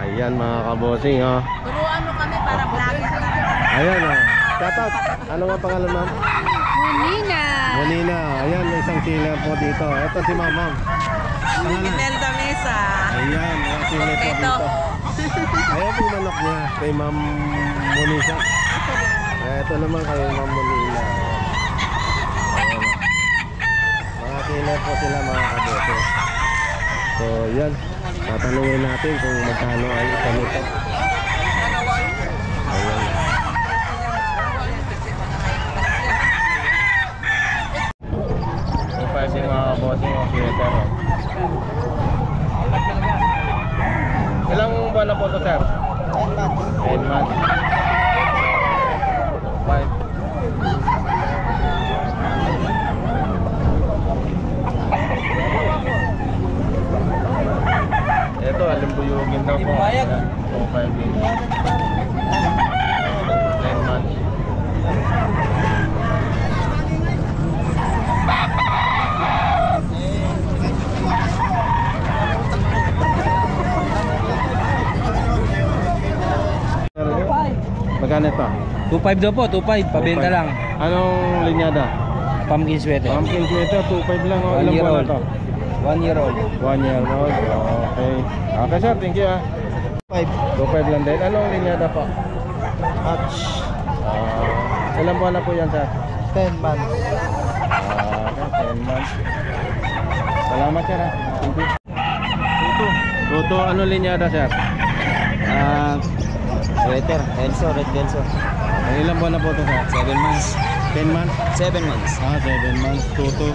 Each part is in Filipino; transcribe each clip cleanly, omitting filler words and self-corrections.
Ayan mga kabosing, oh. Turuan mo kami para vlogger na. Ayan, oh. Shout out. Ano nga pangalan, ma'am? Monina. Monina. Ayan, may isang sealer po dito. Ito si ma'am. Imelda Mesa. Ayan, may sealer po dito. Ayan po manok niya kay ma'am Monisa. Ito naman kay ma'am Monina. Ayan. Mga sealer po sila mga kabosing. So, yan. Tatanungin natin kung magkano ay isa nito. Ayan. Yung pricing mga kabosing yung sweater. Ilang buwan na po ito, sir? 10 months. 5. Ito, alimbuyugin daw po. 5 days. 10 months. Magkano ito? 2.5 daw po, 2.5. Pabenta 2.5. lang. Anong linyada? Pumpkin sweater. Pumpkin sweater, 2.5 lang. Oh. 1 Ilang year buwan na old. to? 1 year old. 1 year old. Okay. Okay sir, thank you ah. 2.5 lang din. Anong linyada po? Hatch. Ilang buwan na po yan sir? 10 months. Okay, 10 months. Salamat sir ah. Thank you. Tuto, anong linyada sir? Sweater. Kelso, red Kelso. Ilang buwan na po ito sir? 7 months. 10 months? 7 months. 7 months. Tuto.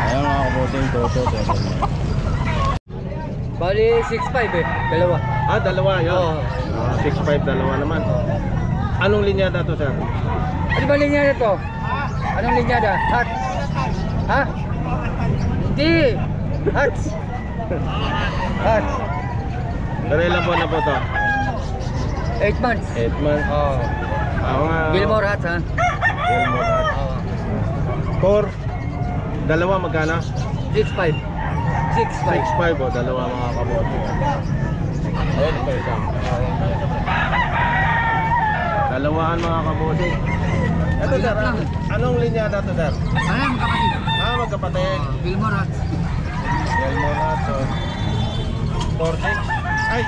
Ayan mga kabosing, tuto, 7 months. Bali 6.5 eh. Dalawa. Dalawa yun. Oo. 6.5, dalawa naman. Anong linyada to sir? Ano ba linyada to? Anong linyada? Hatch. Ha? Hindi. Hatch. Hatch. Pero ilang buwan na po to? 8 months. 8 months. Oh. Mga Gilmore Hatch ha? Gilmore Hatch. Oh. For dalawa magkano? 6.5. 6.5. 6.5 o dalawa mga kabote. Ayun pa isa. Dalawaan mga kabote. Ito sir, anong linyada to sir? Ano yung kapatid? Magkapatid. Gilmore Hatch. Gilmore Hatch. 4.6. Ay!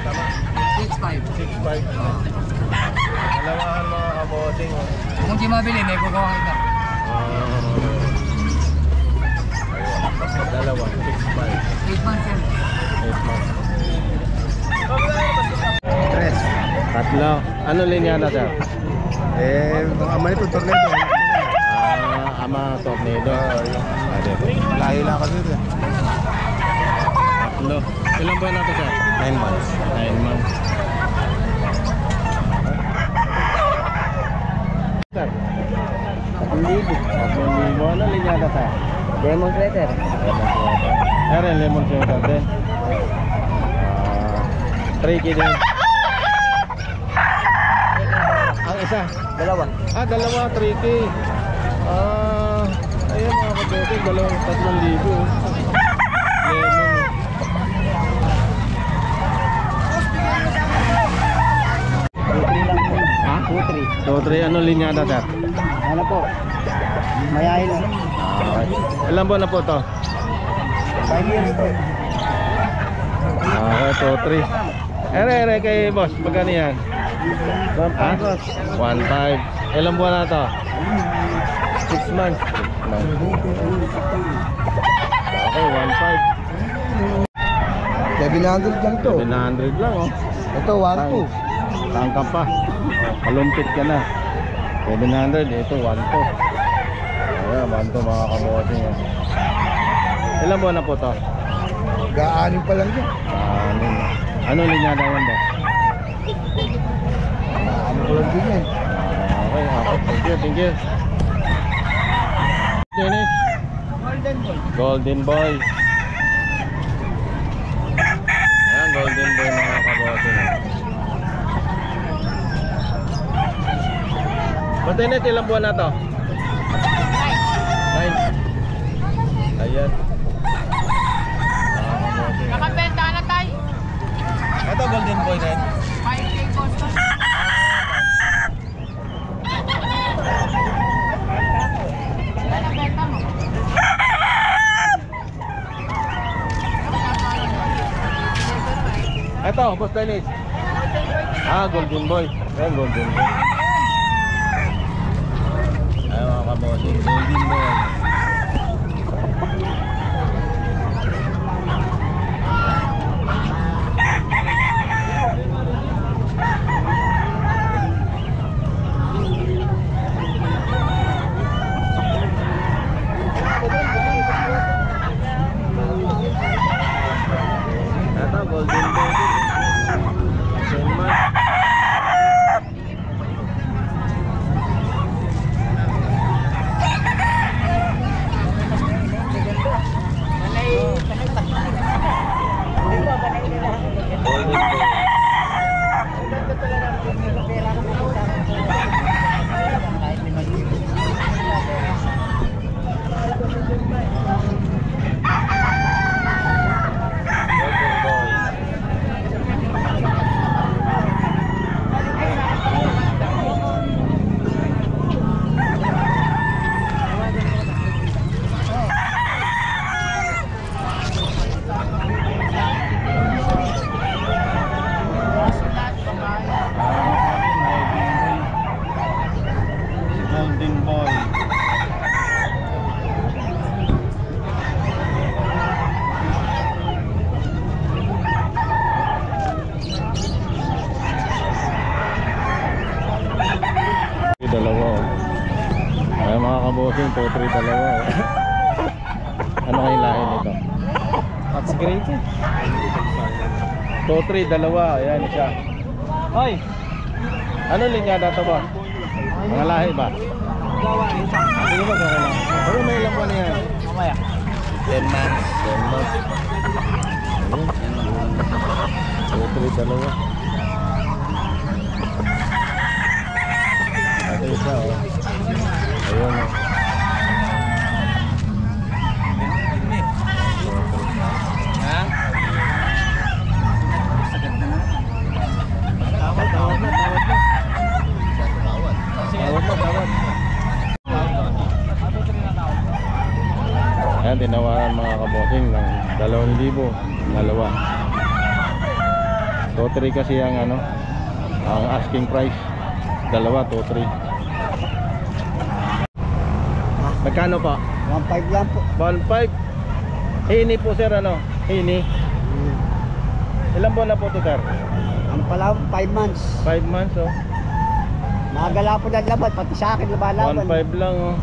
Tama. 6.5. 6.5. Dalawaan mga kabote. Kung di mabili, may kukuha kita. Dalawa, 6.5. 8 months yan. 8 months. Tres. Tatlo. Ano linyada sir? Ama nito, tornado. Ama tornado. Lahi lang kasi ito. Tatlo. Ilang buwan na ito sir? 9 months. 9 months. Sir? 3,000. Ano linyada sir? Lemon sweater. Lemon sweater din. 3K din. Ang isa? Dalawa. Dalawa, 3K. Ayan mga kabote, 3,000. Lemon. Ha? 2-3. Ano linyada sir? Ano po? Mayahin lang. Ilan buwan na po to? 5 years po. Okay, 2-3. Ere kay boss, magkano yan? 1.5. Ilang buwan na to? 6 months. Okay, 1.5. 700 lang to. 700 lang oh. Ito 1.2. Tangkap pa. Kalumpit ka na. 700, ito 1.2. Ayan, 1.2 mga kamote yan. Ilang buwan na po to? Gaanin pa lang yan. Ano linyada yan ba? Ano ko lang din yan. Okay. Thank you. Dennis. Golden Boy. Ayan, Golden Boy mga kabote. Dennis, ilang buwan na to? 9. Ayan. Nakabenta na tayo. golden boy rin. 5K cost. Ilan ang benta mo? Ito, Boss Dennis. Golden boy. Ayan, golden boy. Ayan mga kabossing, golden boy. Ito, golden boy. Denmark. Golden boy. Golden boy. Golden boy. Dalawa. Ay mga kabosing, 2-3 dalawa. Ano kayo lahi nito? That's great. 2-3 dalawa, ayan siya. Hoy! Ano linyada to ba? Mga lahi ba? Sige ba okay lang? Pero may ilang buwan na yan? Mamaya 10 months. 10 months. Ayun. 2-3 dalawa. Ito isa oh. Ayun oh. Ha? Tawad na. Ayan, tinawaran mga kabossing ng 2,000 dalawa. So 3 kasi ang ano, ang asking price. Dalawa, 2-3. Magkano pa? 1.5 lang po. 1.5. Hini po sir, ano? Hini. Ilan buwan na po to sir? Ano pala, 5 months. 5 months oh. Magala po ng laban, pati sa akin lumalaban. 1.5 lang oh.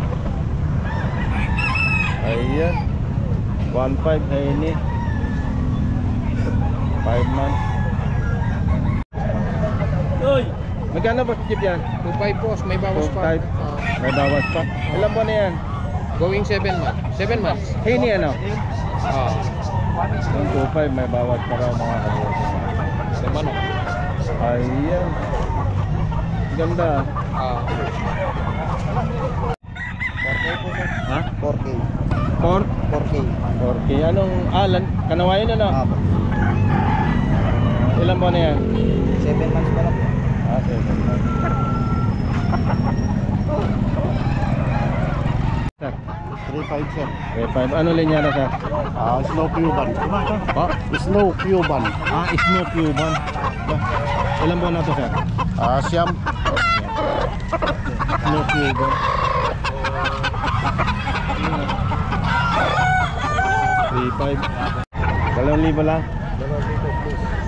Ayan. 1.5 hini. 5 months. Uy! Magkano ba si Jeep yan? 2.5 boss, may bawas pa. 2.5. May bawas pa. Ilan buwan na yan? Going 7 months. 7 months. Hini ano? Ah, Yung 2.5 may bawas pa raw mga kabossing. sa manok. Ayan. Ganda. Ah, 4K po sir. Ha? 4K. 4? 4K. 4K. Anong kanawayan ano? Apo. Ilan buwan na yan? 7 months pa lang po. 7 months. Sir, 3.5 sir. 5. Ano linyada sir? Snow Cuban. Pa? Snow Cuban. Snow Cuban. Ilan buwan na to sir? Siyam. Snow Cuban. 3.5. 2,000 lang.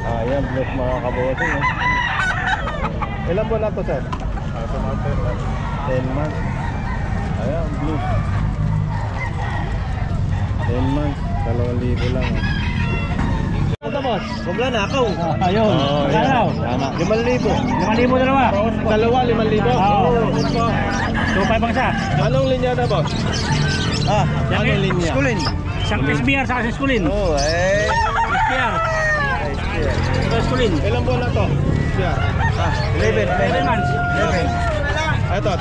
Ayan, bless mga kabossing eh. Ilan buwan na to sir? 10 months. Ayan, blue. 10 months, 2,000 lang eh. Ano boss? Kubla na ako. Ayun. Magkano? Tama. 5,000. 5,000 dalawa. Dalawa, 5,000. Oo. 2.5 ang isa. Anong linya na boss? Anong linya? Skulin. Isang SBR sa kasi skulin. SBR. Skulin. Ilang buwan na to? Siya. 11. 7 months. 11. Ito.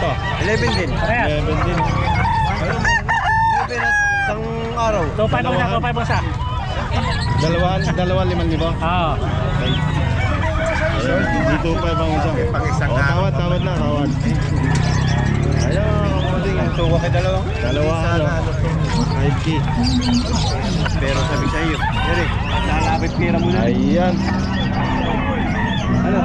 11 din. Parehas. 11 din. 11 at isang araw. 2.5 ang isa. 2.5 ang isa. Dalawa, 5,000. Oo. Okay. Dito pa bang isa? Pang-isang Oh, tawad lang, tawad. Ayun, kaposing. Tuwa kay dalawa. Dalawa ano? 5K. Pero sabi sa iyo, yan eh, lalapit pira mo na. Ayan. Ano?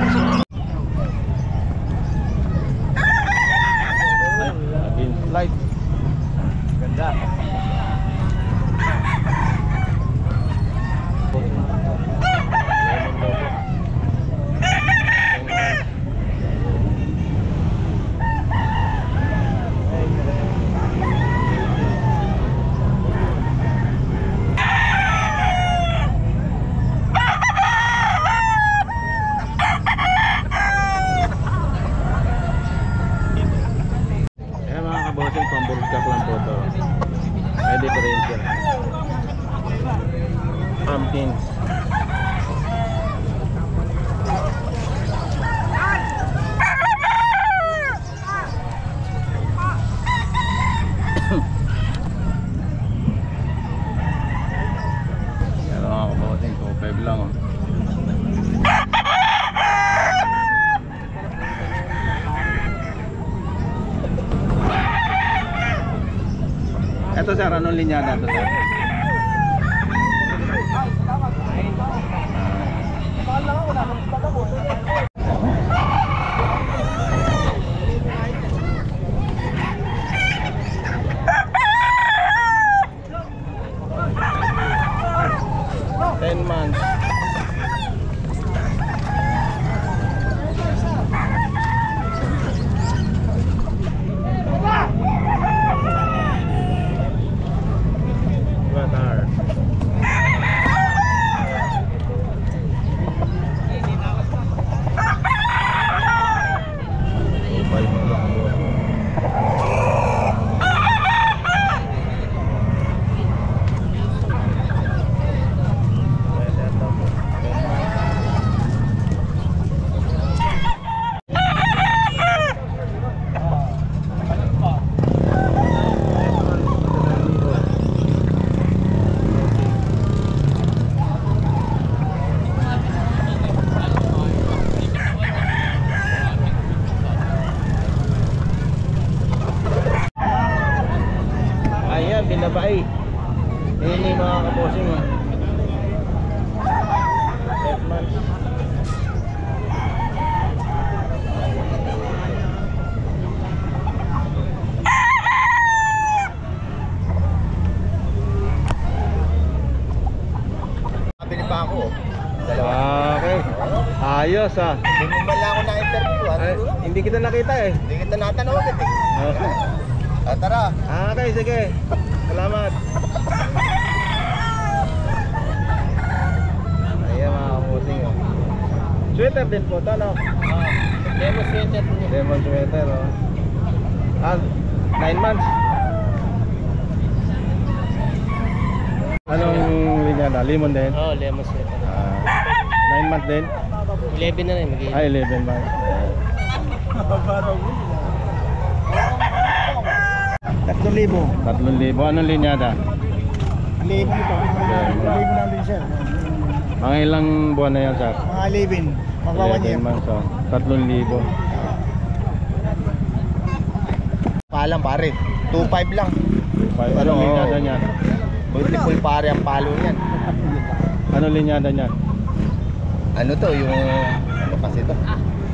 Again, light. Ganda. Ayan mga kabosing, pamburgak lang po ito. May differential. Pumpkins. Ayan mga kabosing, 2.5 lang oh. Ito sir, anong linyada ito sir? Ten months. Batar. Ayan, binabae. Ayan yung mga kaposing oh. 10 months. Pabili pa ako. Okay. Ayos ah. Hindi mo man lang ako na-interview. Ay, hindi kita nakita eh. Hindi kita natanong agad eh. Tara. Okay, sige. Salamat. Ayan mga kaposing oh. Sweater din po ito, no? Lemon sweater po niya. Lemon sweater oh. 9 months. Anong linyada? Lemon din? Oh, lemon sweater. 9 months din? 11 na rin. Ay, 11 months. 3,000. 3,000. Anong linyada? Libo ito. Libo na din sir. Mga ilang buwan na yan, sir? Mga 11. Mga 1 year. 11 months, oh. 3,000. Palang pare. 2.5 lang. Anong linyada niya? Beautiful pare ang palo niyan. Anong linyada niya? Ano to, yung ano kasi to?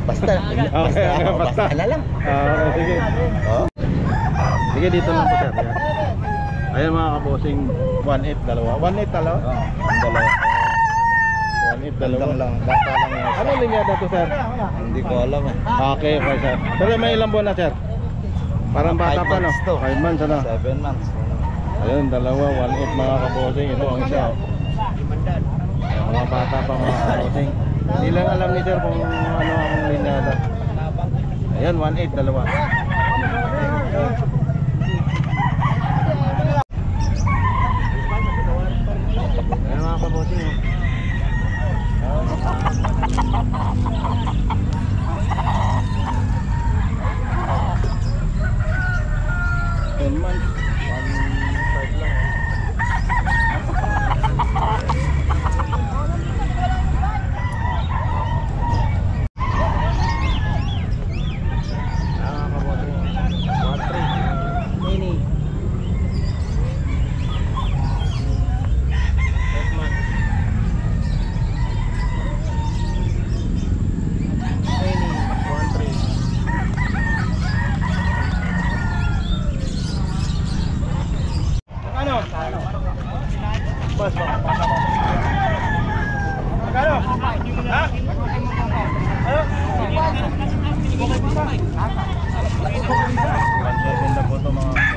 Basta. Basta na lang. Okay, sige. Oh. Sige, dito lang po, sir. Ayan. Ayan mga kabosing, 1.8 dalawa. 1.8 dalawa? Ang dalawa. 1.8 dalawa. Lang. Bata lang yan. Anong linyada to, sir? Hindi ko alam eh. Okay, okay, sir. Pero may ilang buwan na, sir? Parang bata 5 pa, no? months to. 5 months, ano? 7 months. Ayun, dalawa, 1.8 mga kabosing. Ito ang isa, oh. Ayan, mga bata pa mga kabosing. Hindi lang alam ni sir kung ano ang linyada. Ayan, 1.8 dalawa. Ayan mga kabosing, oh. Boss, magkano? Ha? Ano? 1.7 na po ito mga